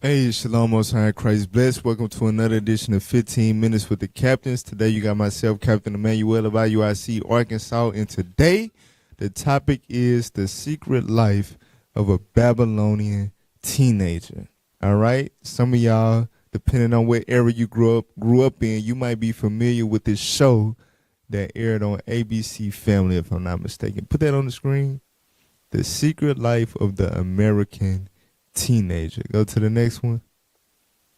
Hey, Shalom, Most High, Christ bless. Welcome to another edition of 15 Minutes with the Captains. Today you got myself, Captain Emmanuel of IUIC, Arkansas, and today the topic is the secret life of a Babylonian teenager. All right? Some of y'all, depending on what era you grew up in, you might be familiar with this show that aired on ABC Family, if I'm not mistaken. Put that on the screen. The Secret Life of the American Teenager. Go to the next one,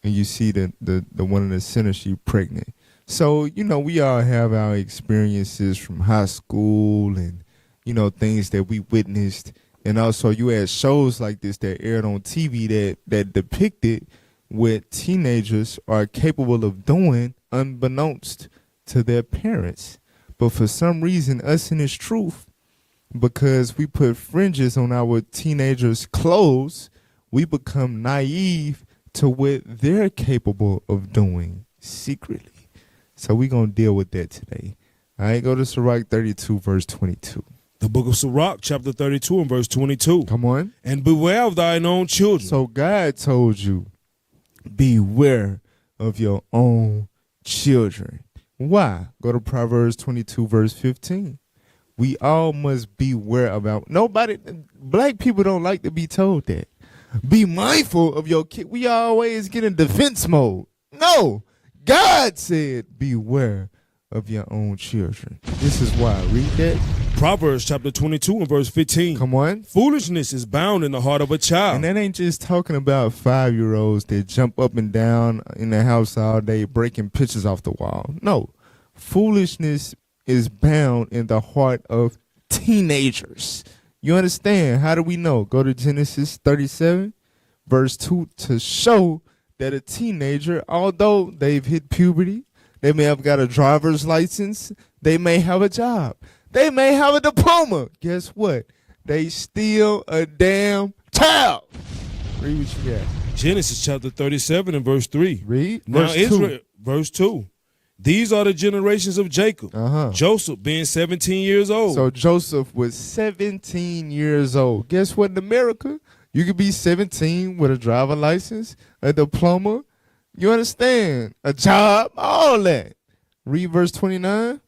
and you see the one in the center, she pregnant. So, we all have our experiences from high school and, things that we witnessed. And also you had shows like this that aired on TV that depicted what teenagers are capable of doing unbeknownst to their parents. But for some reason, us in this truth, because we put fringes on our teenagers' clothes, we become naive to what they're capable of doing secretly. So we're going to deal with that today. All right, go to Sirach 32, verse 22. The book of Sirach, chapter 32 and verse 22. Come on. And beware of thine own children. So God told you, beware of your own children. Why? Go to Proverbs 22, verse 15. We all must beware about black people don't like to be told that. Be mindful of your kid. We always get in defense mode. No, God said, beware of your own children. This is why. Read that. Proverbs chapter 22 and verse 15. Come on. Foolishness is bound in the heart of a child. And that ain't just talking about 5-year-olds that jump up and down in the house all day breaking pictures off the wall. No, foolishness is bound in the heart of teenagers. You understand? How do we know? Go to Genesis 37, verse 2, to show that a teenager, although they've hit puberty, they may have got a driver's license, they may have a job, they may have a diploma. Guess what? They still a damn child. Read what you got. Genesis chapter 37 and verse 3. Read. Now Verse Israel, 2. verse 2. These are the generations of Jacob. Joseph being 17 years old. So Joseph was 17 years old. Guess what, in America? You could be 17 with a driver license, a diploma. You understand? A job, all that. Read verse 29.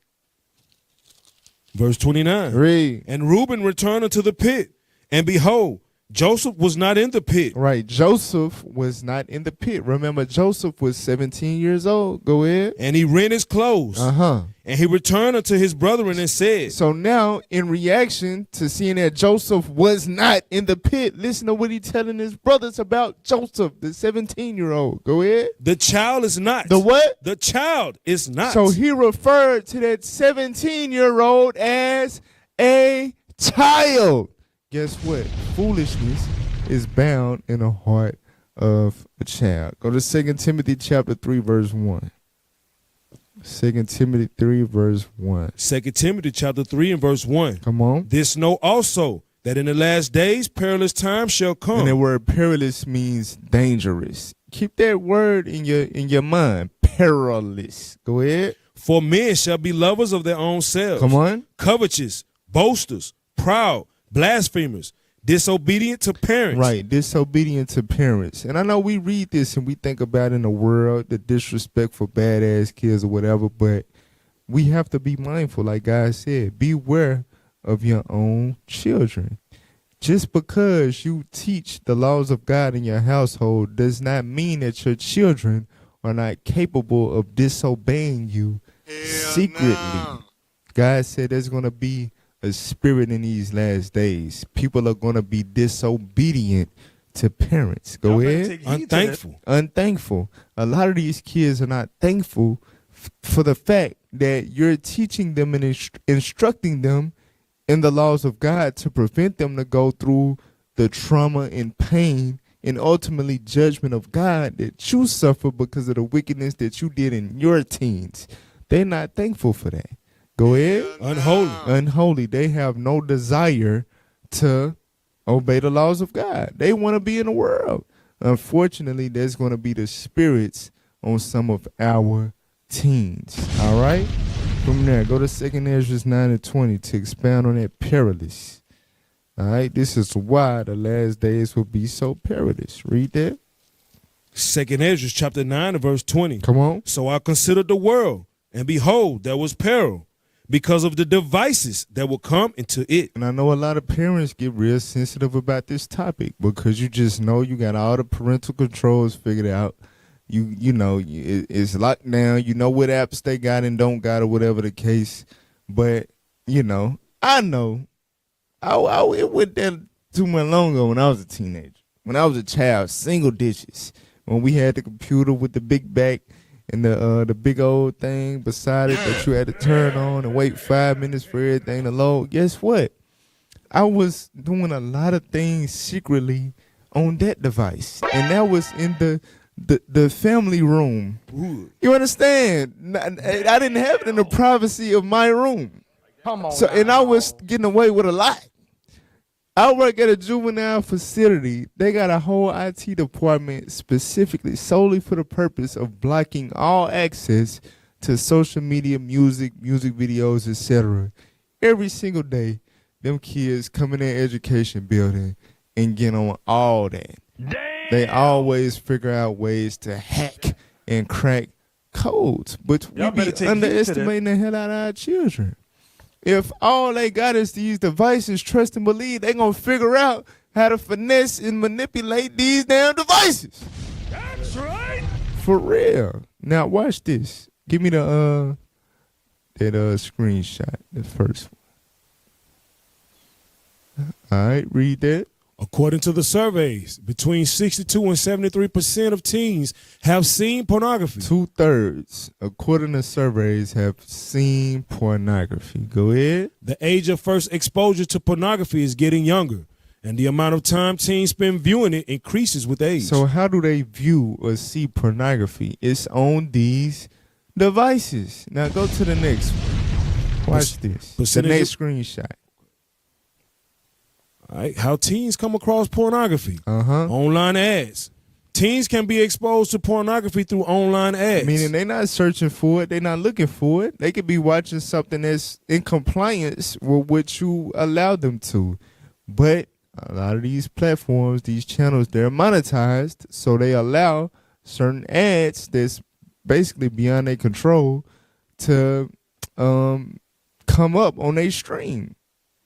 Verse 29. Read. And Reuben returned unto the pit, and behold, Joseph was not in the pit. Right. Joseph was not in the pit. Remember, Joseph was 17 years old. Go ahead. And he rent his clothes. And he returned unto his brethren and said. So now, in reaction to seeing that Joseph was not in the pit, listen to what he's telling his brothers about Joseph, the 17-year-old. Go ahead. The child is not. The what? The child is not. So he referred to that 17-year-old as a child. Guess what? Foolishness is bound in the heart of a child. Go to 2 Timothy chapter 3, verse 1. 2 Timothy 3, verse 1. 2 Timothy chapter 3 and verse 1. Come on. This know also, that in the last days perilous times shall come. And the word perilous means dangerous. Keep that word in your mind. Perilous. Go ahead. For men shall be lovers of their own selves. Come on. Covetous, boasters, proud, blasphemers, disobedient to parents. Right, disobedient to parents. And I know we read this and we think about in the world the disrespectful badass kids or whatever, but we have to be mindful, like God said, beware of your own children. Just because you teach the laws of God in your household does not mean that your children are not capable of disobeying you secretly. No. God said there's going to be a spirit in these last days. People are going to be disobedient to parents. Go ahead. Unthankful. A lot of these kids are not thankful for the fact that you're teaching them and instructing them in the laws of God to prevent them to go through the trauma and pain and ultimately judgment of God that you suffer because of the wickedness that you did in your teens. They're not thankful for that. Go ahead. Unholy. They have no desire to obey the laws of God. They want to be in the world. Unfortunately, there's going to be the spirits on some of our teens. All right? From there, go to 2 Esdras 9 and 20 to expound on that perilous. All right? This is why the last days will be so perilous. Read that. 2nd Esdras chapter 9 and verse 20. Come on. So I considered the world, and behold, there was peril, because of the devices that will come into it. And I know a lot of parents get real sensitive about this topic because you just know you got all the parental controls figured out. You know, it's locked down. You know what apps they got and don't got or whatever the case. But, you know, I know. It went there too much long ago when I was a teenager. When I was a child, single digits. When we had the computer with the big back and the big old thing beside it that you had to turn on and wait 5 minutes for everything to load. Guess what? I was doing a lot of things secretly on that device. And that was in the family room. Ooh. You understand? I didn't have it in the privacy of my room. Come on. So, and I was getting away with a lot. I work at a juvenile facility. They got a whole IT department specifically, solely for the purpose of blocking all access to social media, music videos, etc. Every single day, them kids come in their education building and get on all that. Damn. They always figure out ways to hack and crack codes, but we be underestimating the hell out of our children. If all they got is these devices, trust and believe, they gonna figure out how to finesse and manipulate these damn devices. That's right. For real. Now watch this. Give me the screenshot, the first one. All right, read that. According to the surveys, between 62 and 73% of teens have seen pornography. 2/3, according to surveys, have seen pornography. Go ahead. The age of first exposure to pornography is getting younger, and the amount of time teens spend viewing it increases with age. So how do they view or see pornography? It's on these devices. Now go to the next one. Watch this. The next screenshot. All right, how teens come across pornography. Online ads. Teens can be exposed to pornography through online ads. Meaning they're not searching for it. They're not looking for it. They could be watching something that's in compliance with what you allow them to. But a lot of these platforms, these channels, they're monetized. So they allow certain ads that's basically beyond their control to come up on their stream.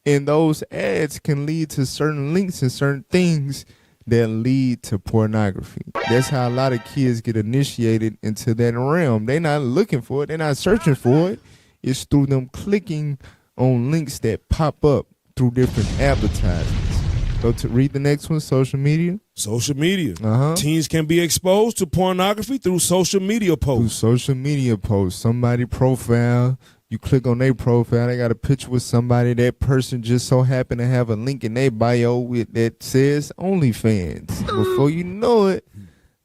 And those ads can lead to certain links and certain things that lead to pornography. That's how a lot of kids get initiated into that realm. They're not looking for it. They're not searching for it. It's through them clicking on links that pop up through different advertisements. Go to read the next one, social media. Social media. Teens can be exposed to pornography through social media posts. Through social media posts. Somebody profile. You click on their profile, they got a picture with somebody. That person just so happened to have a link in their bio that says OnlyFans. Before you know it,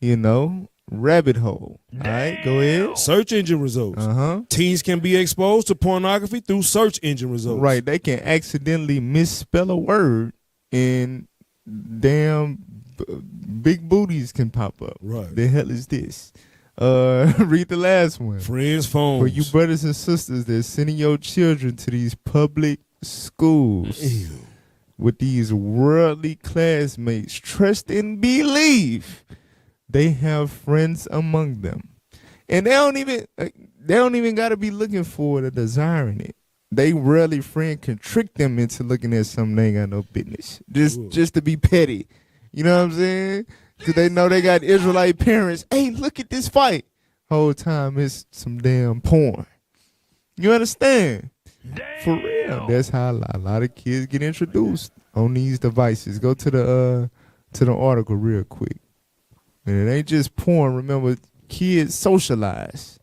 you know, rabbit hole. All right, go ahead. Search engine results. Teens can be exposed to pornography through search engine results. Right, they can accidentally misspell a word and damn big booties can pop up. Right. The hell is this? Read the last one. Friends' phones. For you brothers and sisters that's sending your children to these public schools with these worldly classmates, trust and believe they have friends among them. And they don't even got to be looking for it or desiring it. They worldly friend can trick them into looking at something they ain't got no business. Just to be petty. You know what I'm saying? Because they know they got Israelite parents. Hey, look at this fight. Whole time it's some damn porn. You understand? Damn. For real. That's how a lot of kids get introduced on these devices. Go to the article real quick. And it ain't just porn. Remember, kids socialize.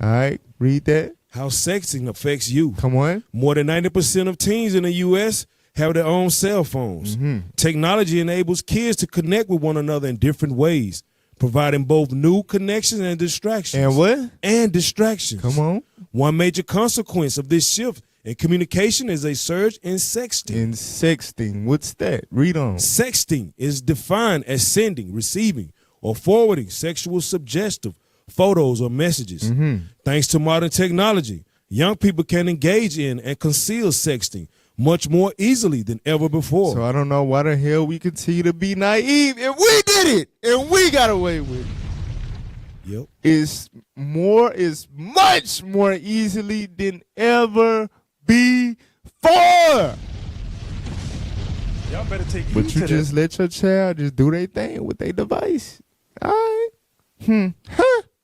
All right, read that. How sexting affects you. Come on. More than 90% of teens in the U.S. have their own cell phones. Technology enables kids to connect with one another in different ways, providing both new connections and distractions. And what? And distractions. Come on. One major consequence of this shift in communication is a surge in sexting. In sexting. What's that? Read on. Sexting is defined as sending, receiving, or forwarding sexual suggestive photos or messages. Thanks to modern technology, young people can engage in and conceal sexting much more easily than ever before. So I don't know why the hell we continue to be naive. If we did it and we got away with it, Yep. is much more easily than ever before. Y'all better take heed But you to just let your child just do their thing with their device. All right.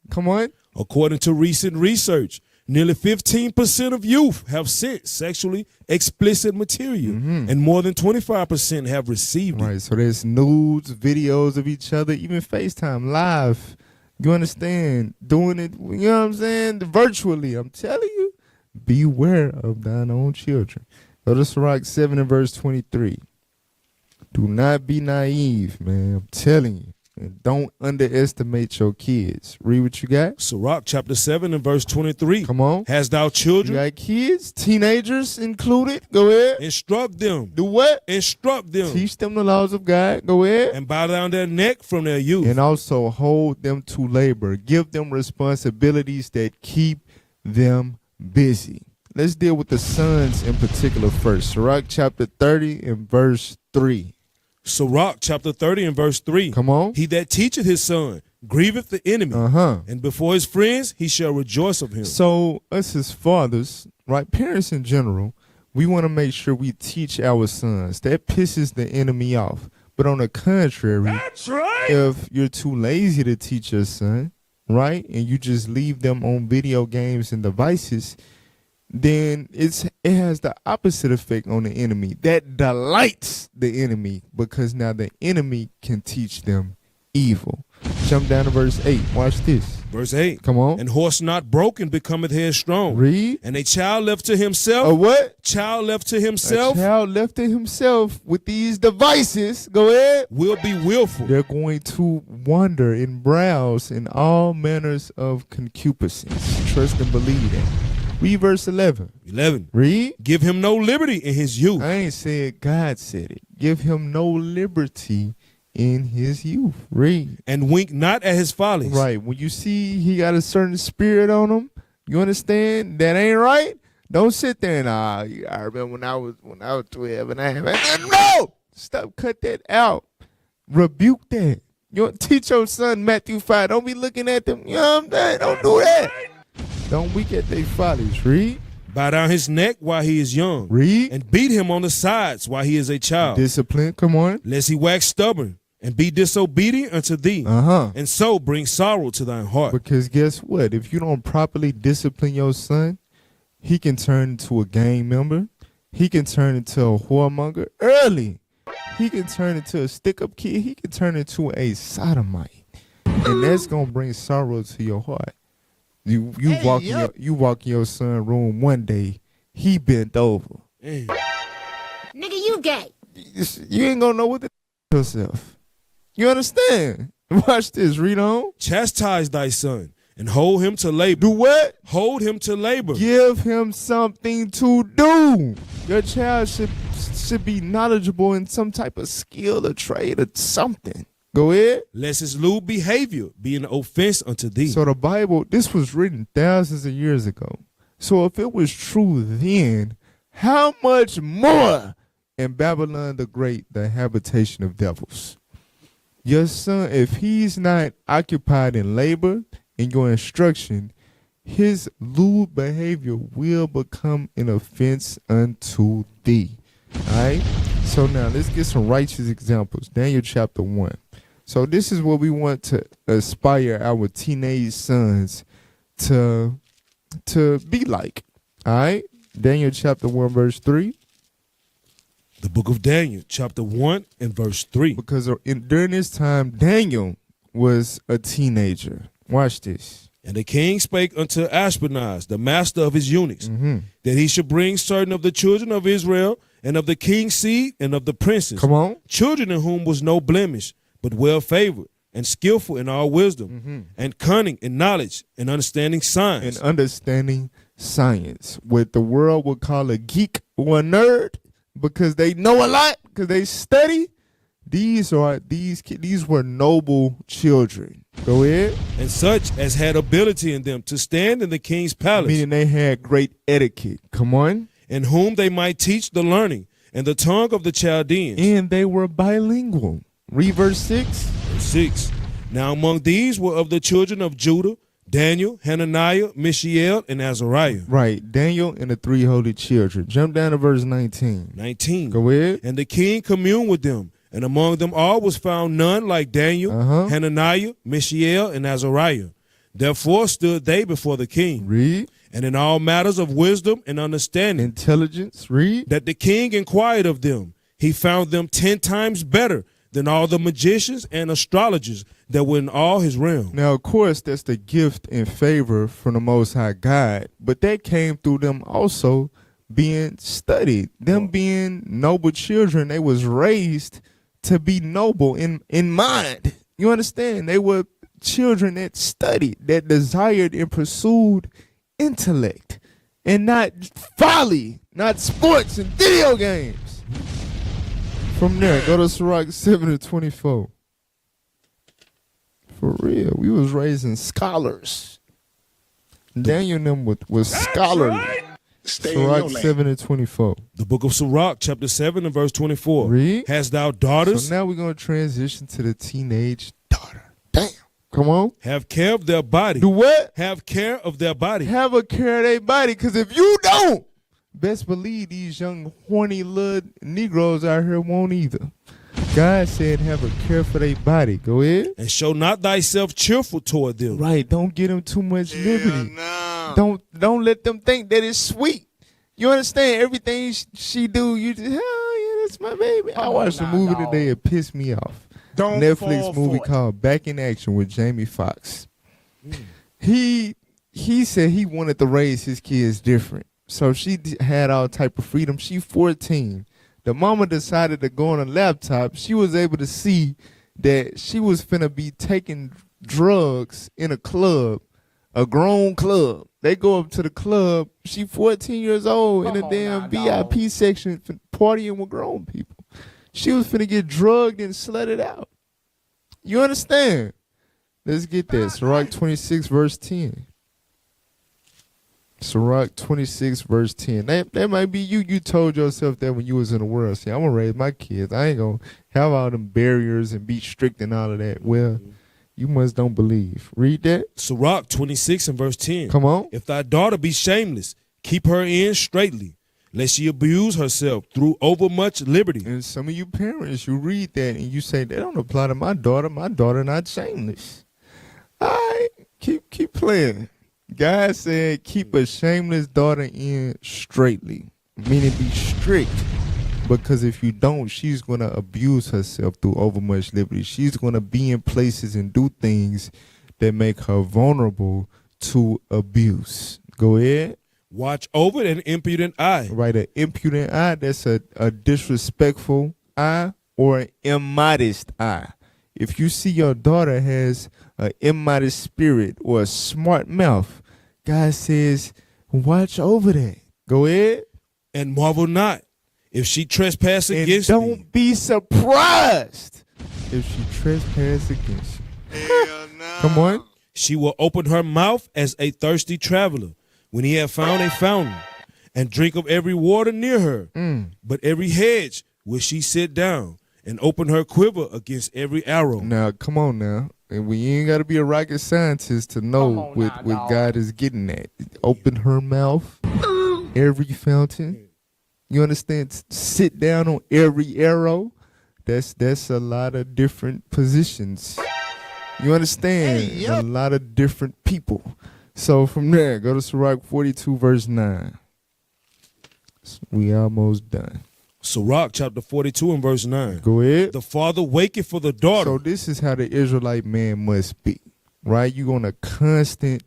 Come on. According to recent research, nearly 15% of youth have sent sexually explicit material, and more than 25% have received it. Right. So there's nudes, videos of each other, even FaceTime live. You understand? Doing it, you know what I'm saying? Virtually. I'm telling you, beware of thine own children. Go to Sirach 7 and verse 23. Do not be naive, man. I'm telling you. And don't underestimate your kids. Read what you got. Sirach chapter 7 and verse 23. Come on. Hast thou You children? got kids, teenagers included. Go ahead. Instruct them. Do what? Instruct them. Teach them the laws of God. Go ahead. And bow down their neck from their youth. And also hold them to labor. Give them responsibilities that keep them busy. Let's deal with the sons in particular first. Sirach chapter 30 and verse 3. Sirach chapter 30 and verse 3. Come on. He that teacheth his son grieveth the enemy, and before his friends he shall rejoice of him. So us as fathers, right, parents in general, we want to make sure we teach our sons. That pisses the enemy off. But on the contrary, That's right. if you're too lazy to teach your son, right, and you just leave them on video games and devices, then it has the opposite effect on the enemy. That delights the enemy because now the enemy can teach them evil. Jump down to verse 8. Watch this. Verse 8. Come on. And horse not broken becometh headstrong. Read. And a child left to himself. A what? Child left to A himself child left to himself with these devices. Go ahead. will be willful. They're going to wander and browse in all manners of concupiscence. Trust and believe that. Read verse 11. 11. Read. Give him no liberty in his youth. I ain't said God said it. Give him no liberty in his youth. Read. And wink not at his follies. Right. When you see he got a certain spirit on him, you understand that ain't right. Don't sit there and I remember when I was 12 and I had no. Stop. Cut that out. Rebuke that. You don't teach your son Matthew 5. Don't be looking at them. You know what I'm saying? Don't do that. Don't weak at their follies. Read. Bow down his neck while he is young. Read. And beat him on the sides while he is a child. Discipline. Come on. Lest he wax stubborn and be disobedient unto thee. And so bring sorrow to thine heart. Because guess what? If you don't properly discipline your son, he can turn into a gang member. He can turn into a whoremonger early. He can turn into a stick-up kid. He can turn into a sodomite. And that's going to bring sorrow to your heart. You walk in your son's room one day, he bent over. Nigga, you gay. You ain't going to know what to do yourself. You understand? Watch this. Read on. Chastise thy son and hold him to labor. Do what? Hold him to labor. Give him something to do. Your child should be knowledgeable in some type of skill or trade or something. Go ahead. Lest his lewd behavior be an offense unto thee. So the Bible, this was written thousands of years ago. So if it was true then, how much more in Babylon the Great, the habitation of devils? Your son, if he's not occupied in labor, in your instruction, his lewd behavior will become an offense unto thee. All right? So now let's get some righteous examples. Daniel chapter 1. So this is what we want to aspire our teenage sons to be like. All right? Daniel chapter 1 verse 3. The book of Daniel chapter 1 and verse 3. Because during this time, Daniel was a teenager. Watch this. And the king spake unto Ashpenaz, the master of his eunuchs, that he should bring certain of the children of Israel and of the king's seed and of the princes. Come on. Children in whom was no blemish, but well favored and skillful in all wisdom and cunning in knowledge and understanding science. And understanding science. What the world would call a geek or a nerd because they know a lot, because they study. These were noble children. Go ahead. And such as had ability in them to stand in the king's palace. Meaning they had great etiquette. Come on. in whom they might teach the learning and the tongue of the Chaldeans. And they were bilingual. Read verse 6. Verse 6. Now among these were of the children of Judah, Daniel, Hananiah, Mishael, and Azariah. Right, Daniel and the 3 holy children. Jump down to verse 19. 19. Go ahead. And the king communed with them, and among them all was found none like Daniel, Hananiah, Mishael, and Azariah. Therefore stood they before the king. Read. And in all matters of wisdom and understanding, Intelligence. Read. that the king inquired of them, he found them 10 times better than all the magicians and astrologers that were in all his realm. Now, of course, that's the gift and favor from the Most High God, but that came through them also being studied, them being noble children. They was raised to be noble in mind. You understand? They were children that studied, that desired and pursued intellect and not folly, not sports and video games. From there, go to Sirach 7:24. For real, we was raising scholars. Daniel and them was scholarly. Right. Sirach 7:24. The book of Sirach, chapter 7 and verse 24. Read. Hast thou daughters? So now we're going to transition to the teenage daughter. Damn. Come on. Have care of their body. Do what? Have care of their body. Have a care of their body, because if you don't, best believe these young horny little Negroes out here won't either. God said have a care for their body. Go ahead. And show not thyself cheerful toward them. Right. Don't give them too much liberty. No. Don't let them think that it's sweet. You understand? Everything she do, you just, oh, yeah, that's my baby. I watched a movie today. It pissed me off. Don't Netflix fall movie for it. called Back in Action with Jamie Foxx. He said he wanted to raise his kids different. So she had all type of freedom. She 14. The mama decided to go on a laptop. She was able to see that she was finna be taking drugs in a club, a grown club. They go up to the club. She 14 years old in a damn VIP section partying with grown people. She was finna get drugged and slutted out. You understand? Let's get this. Sirach 26 verse 10. Sirach 26 verse 10. That might be you. You told yourself that when you was in the world. See, I'm going to raise my kids. I ain't going to have all them barriers and be strict and all of that. Well, you must don't believe. Read that. Sirach 26 and verse 10. Come on. If thy daughter be shameless, keep her in straitly, lest she abuse herself through overmuch liberty. And some of you parents, you read that and you say, that don't apply to my daughter. My daughter not shameless. All right. Keep playing. God said, keep a shameless daughter in straightly, meaning be strict, because if you don't, she's going to abuse herself through overmuch liberty. She's going to be in places and do things that make her vulnerable to abuse. Go ahead. Watch over an impudent eye. Right, an impudent eye, that's a disrespectful eye or an immodest eye. If you see your daughter has an immodest spirit or a smart mouth, God says, watch over that. Go ahead. And marvel not if she trespass And against don't thee. be surprised if she trespass against you. Hell no. Come on. She will open her mouth as a thirsty traveler when he have found a fountain, and drink of every water near her. But every hedge will she sit down, and open her quiver against every arrow. Now, come on now. And we ain't got to be a rocket scientist to know what God is getting at. Open her mouth, every fountain. You understand? Sit down on every arrow. That's a lot of different positions. You understand? A lot of different people. So from there, go to Sirach 42 verse 9. We almost done. Sirach chapter 42 and verse 9. Go ahead. The father waketh for the daughter. So this is how the Israelite man must be, right? You on a constant,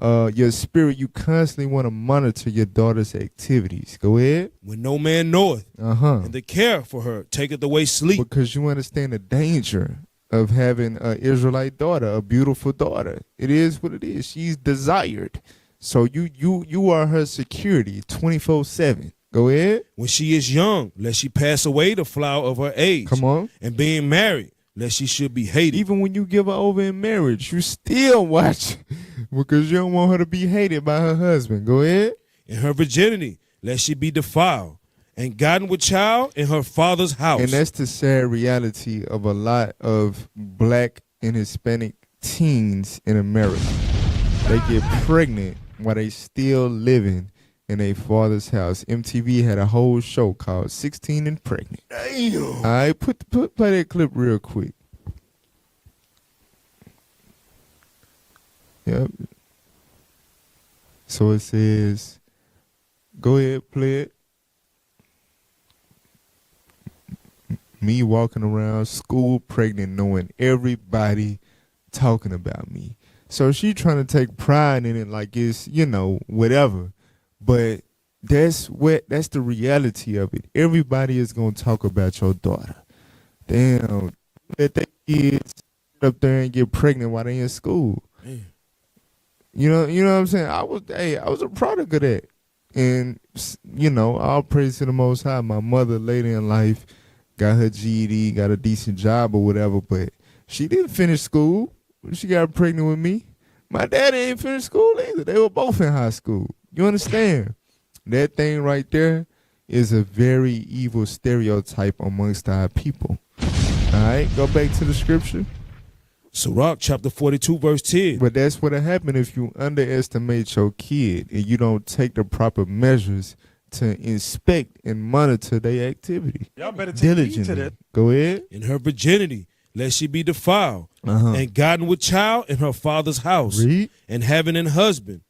your spirit, you constantly want to monitor your daughter's activities. Go ahead. When no man knoweth, And the care for her taketh away sleep. Because you understand the danger of having an Israelite daughter, a beautiful daughter. It is what it is. She's desired. So you are her security 24/7. Go ahead. When she is young, lest she pass away the flower of her age. Come on. And being married, lest she should be hated. Even when you give her over in marriage, you still watch because you don't want her to be hated by her husband. Go ahead. In her virginity, lest she be defiled, and gotten with child in her father's house. And that's the sad reality of a lot of black and Hispanic teens in America. They get pregnant while they still living in a father's house. MTV had a whole show called 16 and Pregnant. Damn. All right, play that clip real quick. Yep. So it says, go ahead, play it. Me walking around school pregnant, knowing everybody talking about me. So she trying to take pride in it like it's, whatever. But that's the reality of it. Everybody is going to talk about your daughter. Damn, let their kids get up there and get pregnant while they in school. Man. You know what I'm saying? I was a product of that. And, all praise to the Most High. My mother later in life got her GED, got a decent job or whatever, but she didn't finish school. She got pregnant with me. My daddy ain't finished school either. They were both in high school. You understand? That thing right there is a very evil stereotype amongst our people. All right, go back to the scripture. Sirach chapter 42 verse 10. But that's what'll happen if you underestimate your kid and you don't take the proper measures to inspect and monitor their activity. Y'all better take heed to that. Go ahead. In her virginity, lest she be defiled, and gotten with child in her father's house, Read. and having an husband,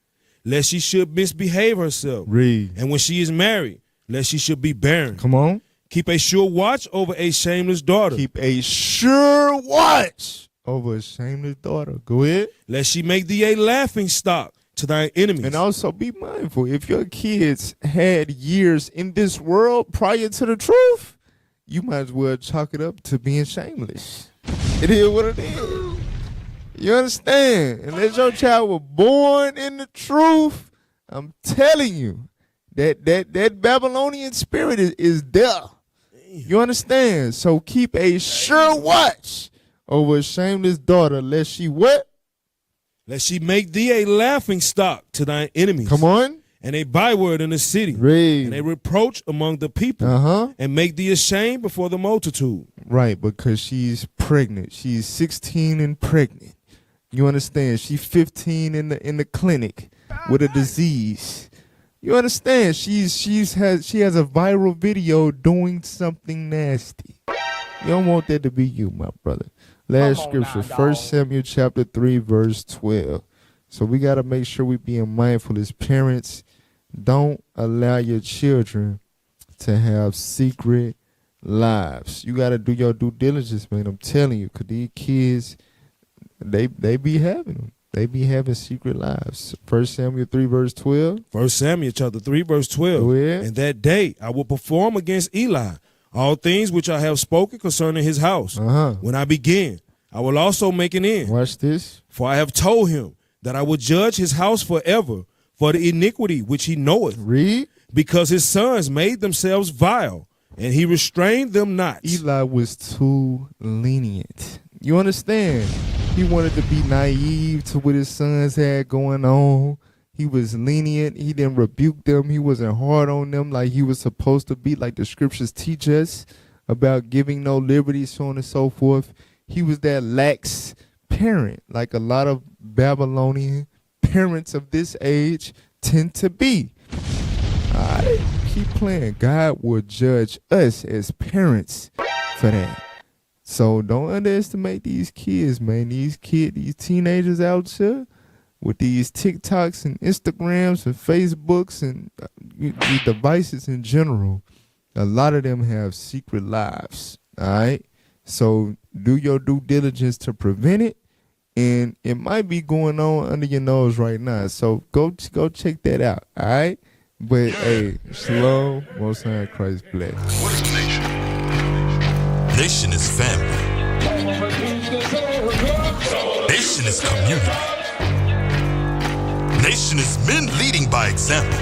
lest she should misbehave herself. Read. And when she is married, lest she should be barren. Come on. Keep a sure watch over a shameless daughter. Keep a sure watch over a shameless daughter. Go ahead. Lest she make thee a laughing stock to thy enemies. And also be mindful, if your kids had years in this world prior to the truth, you might as well chalk it up to being shameless. It is what it is. You understand? Unless your child was born in the truth, I'm telling you, that Babylonian spirit is there. You understand? So keep a sure watch over a shameless daughter, lest she what? Lest she make thee a laughing stock to thine enemies. Come on. And a byword in the city. Read. And a reproach among the people. And make thee ashamed before the multitude. Right, because she's pregnant. She's 16 and pregnant. You understand? She's 15 in the clinic with a disease. You understand? She has a viral video doing something nasty. You don't want that to be you, my brother. Last scripture, 1 Samuel chapter 3, verse 12. So we got to make sure we being mindful as parents. Don't allow your children to have secret lives. You got to do your due diligence, man. I'm telling you, because these kids, they be having them. They be having secret lives. 1 Samuel 3, verse 12. 1 Samuel chapter 3, verse 12. Go ahead. And that day I will perform against Eli all things which I have spoken concerning his house. When I begin, I will also make an end. Watch this. For I have told him that I will judge his house forever for the iniquity which he knoweth. Read. Because his sons made themselves vile, and he restrained them not. Eli was too lenient. You understand? He wanted to be naive to what his sons had going on. He was lenient. He didn't rebuke them. He wasn't hard on them like he was supposed to be, like the scriptures teach us about giving no liberty, so on and so forth. He was that lax parent, like a lot of Babylonian parents of this age tend to be. All right, keep playing. God will judge us as parents for that. So don't underestimate these kids, man. These teenagers out here with these TikToks and Instagrams and Facebooks and these devices in general, a lot of them have secret lives, all right? So do your due diligence to prevent it, and it might be going on under your nose right now. So go check that out, all right? But, hey, slow, Most High Christ bless. What is nation? Nation is family. Nation is community. Nation is men leading by example.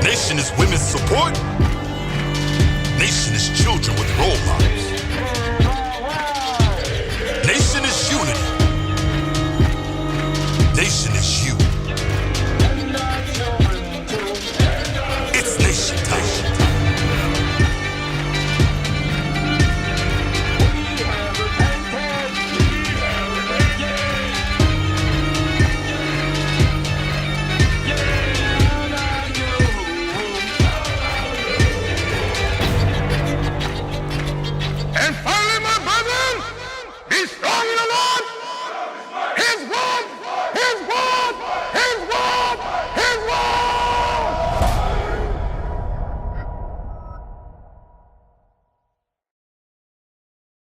Nation is women's support. Nation is children with role models.